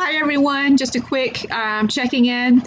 Hi everyone, just a quick checking in.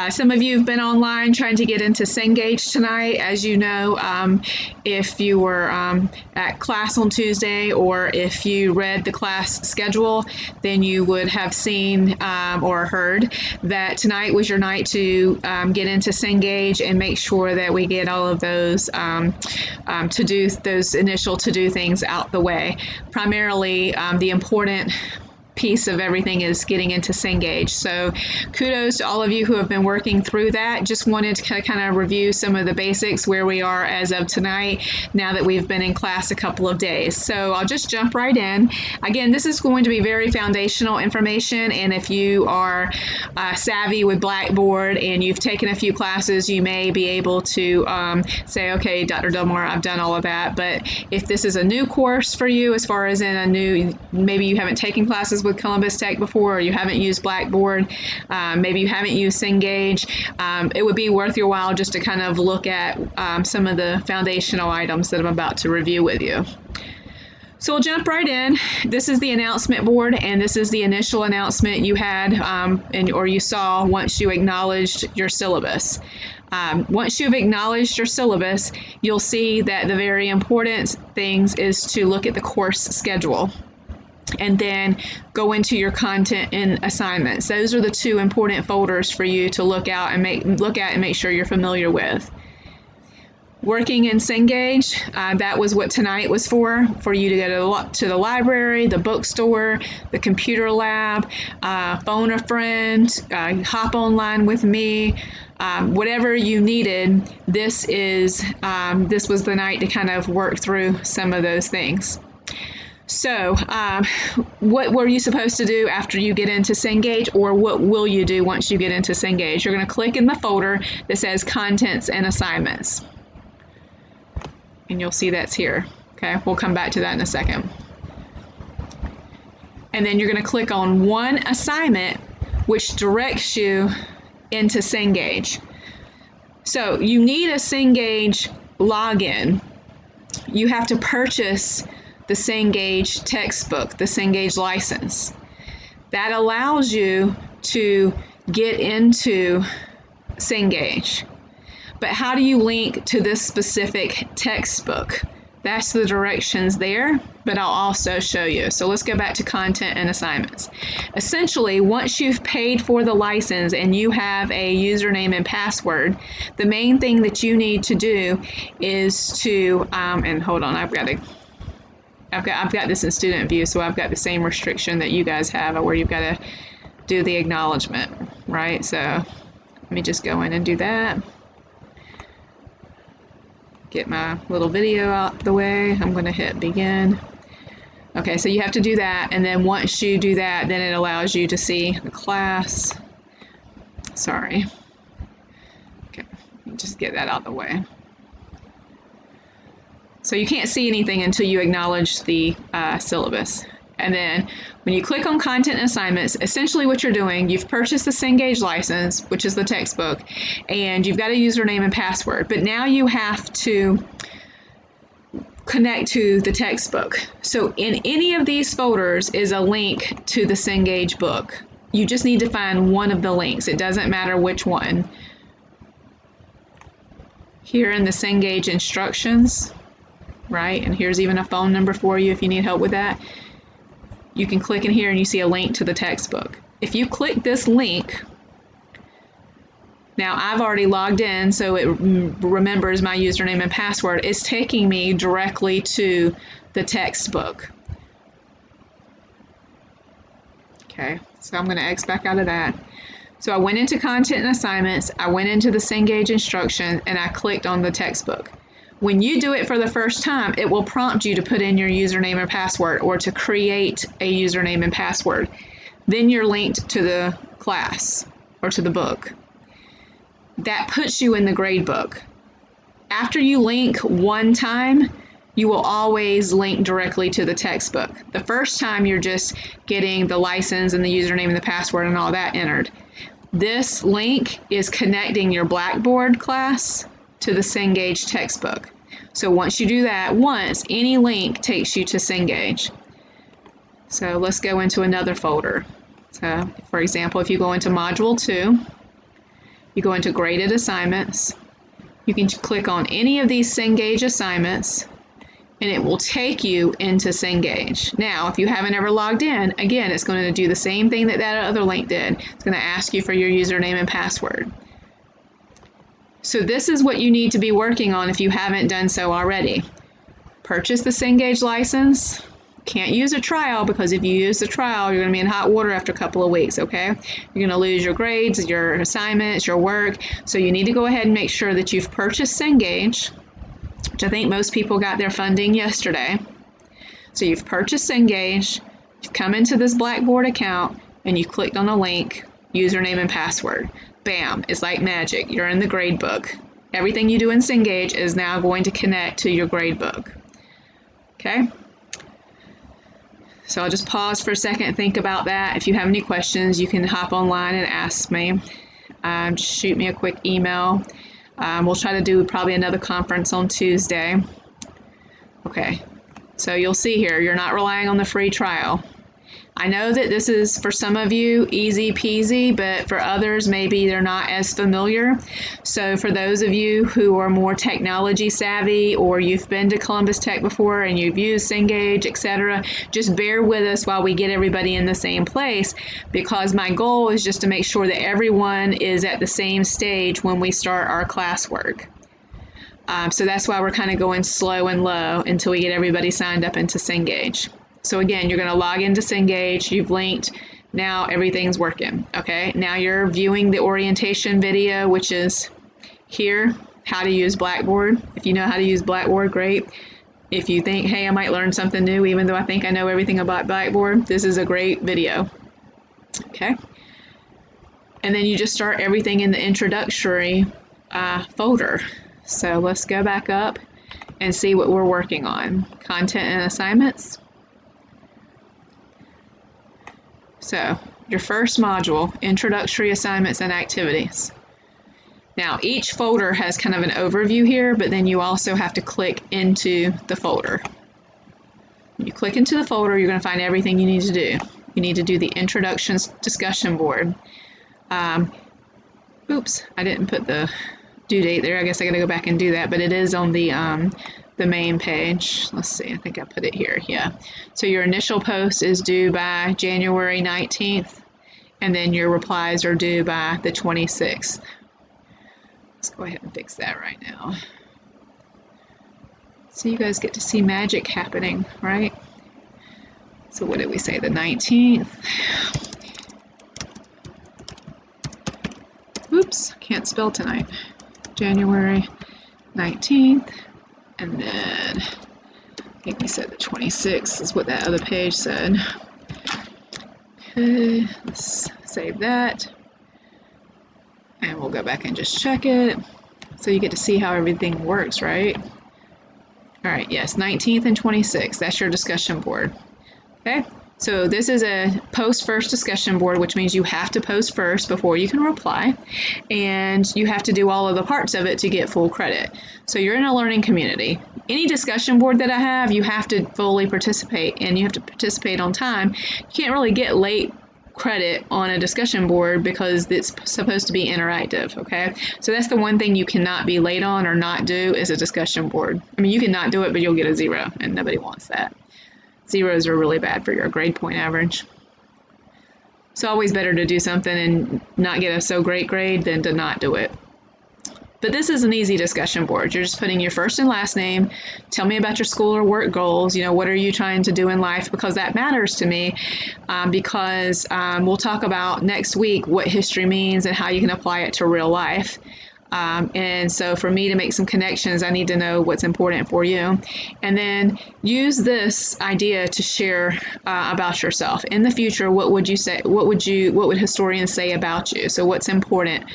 Some of you have been online trying to get into Cengage tonight. As you know, if you were at class on Tuesday or if you read the class schedule, then you would have seen or heard that tonight was your night to get into Cengage and make sure that we get all of those those initial to-do things out the way. Primarily, the important piece of everything is getting into Cengage. So kudos to all of you who have been working through that. Just wanted to kind of review some of the basics where we are as of tonight, now that we've been in class a couple of days. So I'll just jump right in. Again, this is going to be very foundational information, and if you are savvy with Blackboard and you've taken a few classes, you may be able to say, okay, Dr. Delmore, I've done all of that. But if this is a new course for you, as far as in a new, maybe you haven't taken classes with Columbus Tech before, or you haven't used Blackboard, maybe you haven't used Cengage, it would be worth your while just to kind of look at some of the foundational items that I'm about to review with you. So we'll jump right in. This is the announcement board, and this is the initial announcement you had or you saw once you acknowledged your syllabus. Once you've acknowledged your syllabus, you'll see that the very important things is to look at the course schedule and then go into your content and assignments. Those are the two important folders for you to look at and make sure you're familiar with. Working in Cengage, that was what tonight was for you to go to the library, the bookstore, the computer lab, phone a friend, hop online with me, whatever you needed. This was the night to kind of work through some of those things. So what were you supposed to do after you get into Cengage, or what will you do once you get into Cengage? You're going to click in the folder that says Contents and Assignments. And you'll see that's here. Okay, we'll come back to that in a second. And then you're going to click on one assignment, which directs you into Cengage. So you need a Cengage login. You have to purchase the Cengage textbook, the Cengage license. That allows you to get into Cengage. But how do you link to this specific textbook? That's the directions there, but I'll also show you. So let's go back to content and assignments. Essentially, once you've paid for the license and you have a username and password, the main thing that you need to do is to, and hold on, I've got this in student view, so I've got the same restriction that you guys have where you've got to do the acknowledgement, right? So let me just go in and do that. Get my little video out the way. I'm going to hit begin. Okay, so you have to do that, and then once you do that, then it allows you to see the class. Sorry. Okay, just get that out the way. So you can't see anything until you acknowledge the syllabus. And then when you click on Content and Assignments, essentially what you're doing, you've purchased the Cengage license, which is the textbook, and you've got a username and password. But now you have to connect to the textbook. So in any of these folders is a link to the Cengage book. You just need to find one of the links. It doesn't matter which one. Here in the Cengage instructions, right? And here's even a phone number for you if you need help with that. You can click in here and you see a link to the textbook. If you click this link, now I've already logged in, so it remembers my username and password. It's taking me directly to the textbook. Okay, so I'm going to X back out of that. So I went into Content and Assignments, I went into the Cengage instruction, and I clicked on the textbook. When you do it for the first time, it will prompt you to put in your username and password or to create a username and password. Then you're linked to the class or to the book. That puts you in the grade book. After you link one time, you will always link directly to the textbook. The first time you're just getting the license and the username and the password and all that entered. This link is connecting your Blackboard class to the Cengage textbook. So once you do that once, any link takes you to Cengage. So let's go into another folder. So, for example, if you go into Module 2, you go into Graded Assignments, you can click on any of these Cengage assignments, and it will take you into Cengage. Now, if you haven't ever logged in, again, it's going to do the same thing that that other link did. It's going to ask you for your username and password. So this is what you need to be working on if you haven't done so already. Purchase the Cengage license. Can't use a trial, because if you use the trial, you're going to be in hot water after a couple of weeks, okay? You're going to lose your grades, your assignments, your work. So you need to go ahead and make sure that you've purchased Cengage, which I think most people got their funding yesterday. So you've purchased Cengage, you've come into this Blackboard account, and you've clicked on a link, username and password. Bam, it's like magic. You're in the gradebook. Everything you do in Cengage is now going to connect to your gradebook. Okay? So I'll just pause for a second and think about that. If you have any questions, you can hop online and ask me. Just shoot me a quick email. We'll try to do probably another conference on Tuesday. Okay, so you'll see here, you're not relying on the free trial. I know that this is, for some of you, easy peasy, but for others, maybe they're not as familiar. So for those of you who are more technology savvy, or you've been to Columbus Tech before and you've used Cengage, etc., just bear with us while we get everybody in the same place, because my goal is just to make sure that everyone is at the same stage when we start our classwork. So that's why we're kind of going slow and low until we get everybody signed up into Cengage. So again, you're going to log into Cengage, you've linked, now everything's working, okay? Now you're viewing the orientation video, which is here, how to use Blackboard. If you know how to use Blackboard, great. If you think, hey, I might learn something new, even though I think I know everything about Blackboard, this is a great video, okay? And then you just start everything in the introductory folder. So let's go back up and see what we're working on. Content and assignments. So your first module, introductory assignments and activities. Now each folder has kind of an overview here, but then you also have to click into the folder. When you click into the folder, you're going to find everything you need to do. You need to do the introductions discussion board. Oops, I didn't put the due date there. I guess I got to go back and do that, but it is on the main page. Let's see, I think I put it here. Yeah. So your initial post is due by January 19th, and then your replies are due by the 26th. Let's go ahead and fix that right now. So you guys get to see magic happening, right? So what did we say, the 19th? Oops, can't spell tonight. January 19th. And then I think we said the 26th is what that other page said. Okay, let's save that. And we'll go back and just check it. So you get to see how everything works, right? All right, yes, 19th and 26th, that's your discussion board. Okay, so this is a post first discussion board, which means you have to post first before you can reply, and you have to do all of the parts of it to get full credit. So you're in a learning community. Any discussion board that I have, you have to fully participate, and you have to participate on time. You can't really get late credit on a discussion board because it's supposed to be interactive, okay? So that's the one thing you cannot be late on or not do is a discussion board. I mean, you can not do it, but you'll get a 0, and nobody wants that. Zeros are really bad for your grade point average. It's always better to do something and not get a so great grade than to not do it. But this is an easy discussion board. You're just putting your first and last name. Tell me about your school or work goals. You know, what are you trying to do in life? Because that matters to me because we'll talk about next week what history means and how you can apply it to real life. And so for me to make some connections, I need to know what's important for you. And then use this idea to share about yourself. In the future, what would you say? What would historians say about you? So what's important?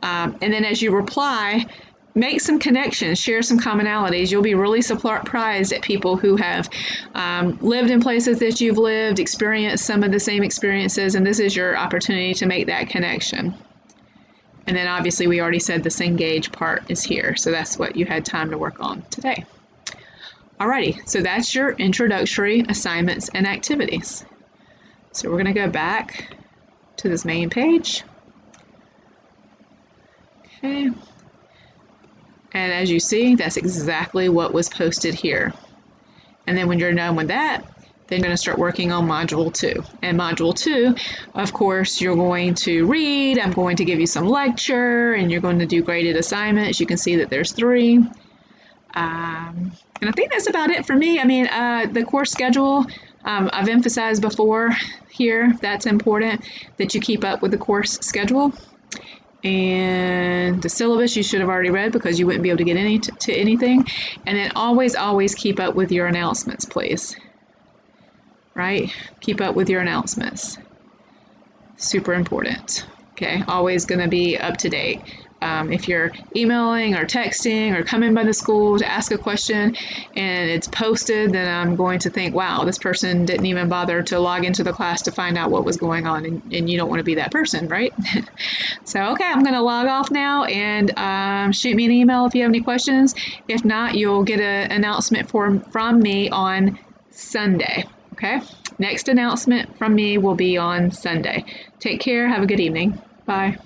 And then as you reply, make some connections, share some commonalities. You'll be really surprised at people who have lived in places that you've lived, experienced some of the same experiences, and this is your opportunity to make that connection. And then obviously we already said the Cengage part is here, so that's what you had time to work on today. Alrighty, so that's your introductory assignments and activities. So we're going to go back to this main page. Okay. And as you see, that's exactly what was posted here. And then when you're done with that, then you're going to start working on Module 2. And Module 2, of course, you're going to read. I'm going to give you some lecture, and you're going to do graded assignments. You can see that there's 3. And I think that's about it for me. I mean, the course schedule, I've emphasized before here, that's important, that you keep up with the course schedule. And the syllabus you should have already read because you wouldn't be able to get to anything. And then always keep up with your announcements, please. Right? Keep up with your announcements. Super important. Okay? Always going to be up to date. If you're emailing or texting or coming by the school to ask a question and it's posted, then I'm going to think, wow, this person didn't even bother to log into the class to find out what was going on, and you don't want to be that person, right? So, okay, I'm going to log off now and shoot me an email if you have any questions. If not, you'll get an announcement from me on Sunday, okay? Next announcement from me will be on Sunday. Take care. Have a good evening. Bye.